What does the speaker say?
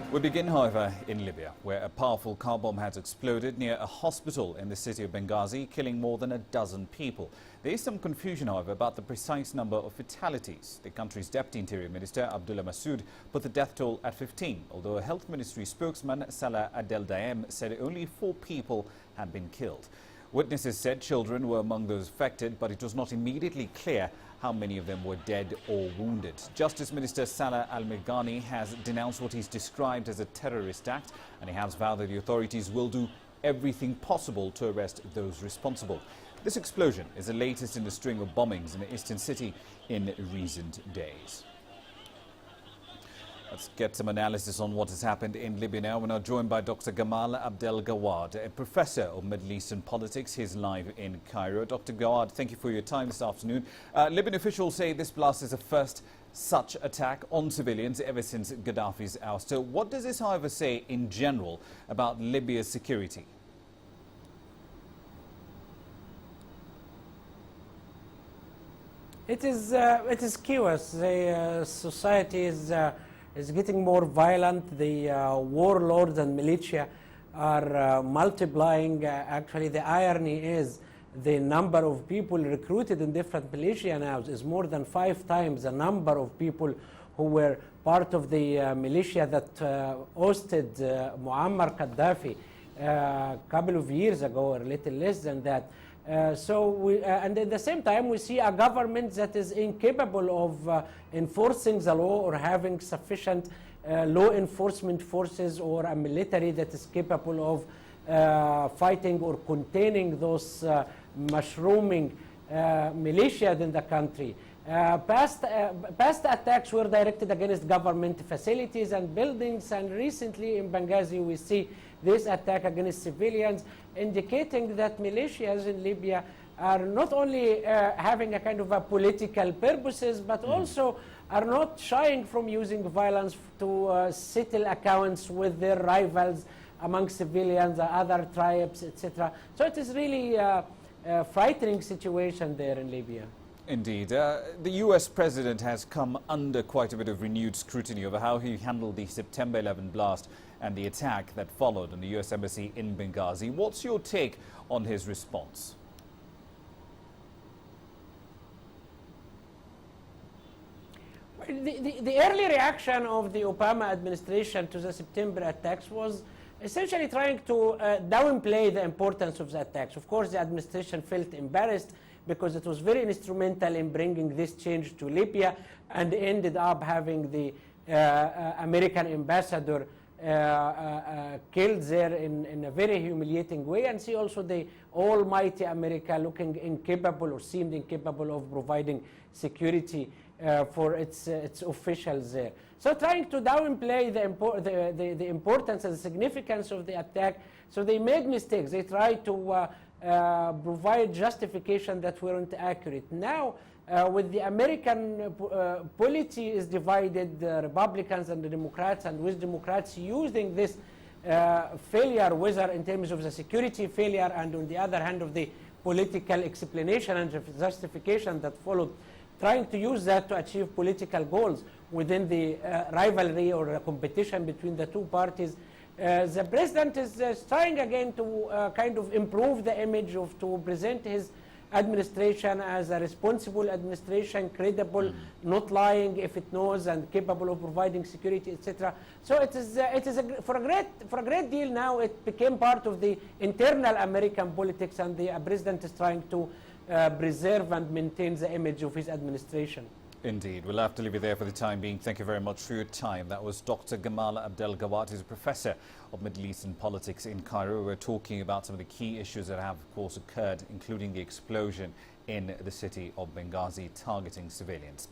We begin, however, in Libya, where a powerful car bomb has exploded near a hospital in the city of Benghazi, killing more than a dozen people. There is some confusion, however, about the precise number of fatalities. The country's Deputy Interior Minister Abdullah Massoud put the death toll at 15, although a health ministry spokesman, Salah Adeldayem, said only 4 people had been killed. Witnesses said children were among those affected, but it was not immediately clear how many of them were dead or wounded. Justice Minister Salah Adeldayem has denounced what he's described as a terrorist act, and he has vowed that the authorities will do everything possible to arrest those responsible. This explosion is the latest in the string of bombings in the eastern city in recent days. Let's get some analysis on what has happened in Libya now. We're now joined by Dr. Gamal Abdel Gawad, a professor of Middle Eastern politics. He's live in Cairo. Dr. Gawad, thank you for your time this afternoon. Libyan officials say this blast is the first such attack on civilians ever since Gaddafi's ouster. What does this, however, say in general about Libya's security? It is chaos. The society is getting more violent. The warlords and militia are multiplying. Actually, the irony is the number of people recruited in different militia now is more than 5 times the number of people who were part of the militia that hosted Muammar Gaddafi a couple of years ago, or a little less than that. And at the same time, we see a government that is incapable of enforcing the law or having sufficient law enforcement forces, or a military that is capable of fighting or containing those mushrooming militia in the country. Past attacks were directed against government facilities and buildings, and recently in Benghazi we see this attack against civilians, indicating that militias in Libya are not only having a kind of a political purposes, but also are not shying from using violence to settle accounts with their rivals among civilians, other tribes, etc. So it is really a frightening situation there in Libya. Indeed. The US president has come under quite a bit of renewed scrutiny over how he handled the September 11 blast and the attack that followed on the US embassy in Benghazi. What's your take on his response? The early reaction of the Obama administration to the September attacks was essentially trying to downplay the importance of the attacks. Of course, the administration felt embarrassed because it was very instrumental in bringing this change to Libya, and ended up having the American ambassador killed there in a very humiliating way, and see also the almighty America looking incapable, or seemed incapable, of providing security for its officials there. So trying to downplay the importance and the significance of the attack, so they made mistakes. They tried to provide justification that weren't accurate. Now, with the American polity is divided, the Republicans and the Democrats, and with Democrats using this failure, whether in terms of the security failure, and on the other hand of the political explanation and justification that followed, trying to use that to achieve political goals within the rivalry or competition between the two parties. The president is trying again to kind of improve the image of, to present his administration as a responsible administration, credible, not lying if it knows, and capable of providing security, etc. So for a great deal now it became part of the internal American politics, and the president is trying to preserve and maintain the image of his administration. Indeed. We'll have to leave it there for the time being. Thank you very much for your time. That was Dr. Gamal Abdel Gawad, who's a professor of Middle Eastern politics in Cairo. We're talking about some of the key issues that have, of course, occurred, including the explosion in the city of Benghazi targeting civilians.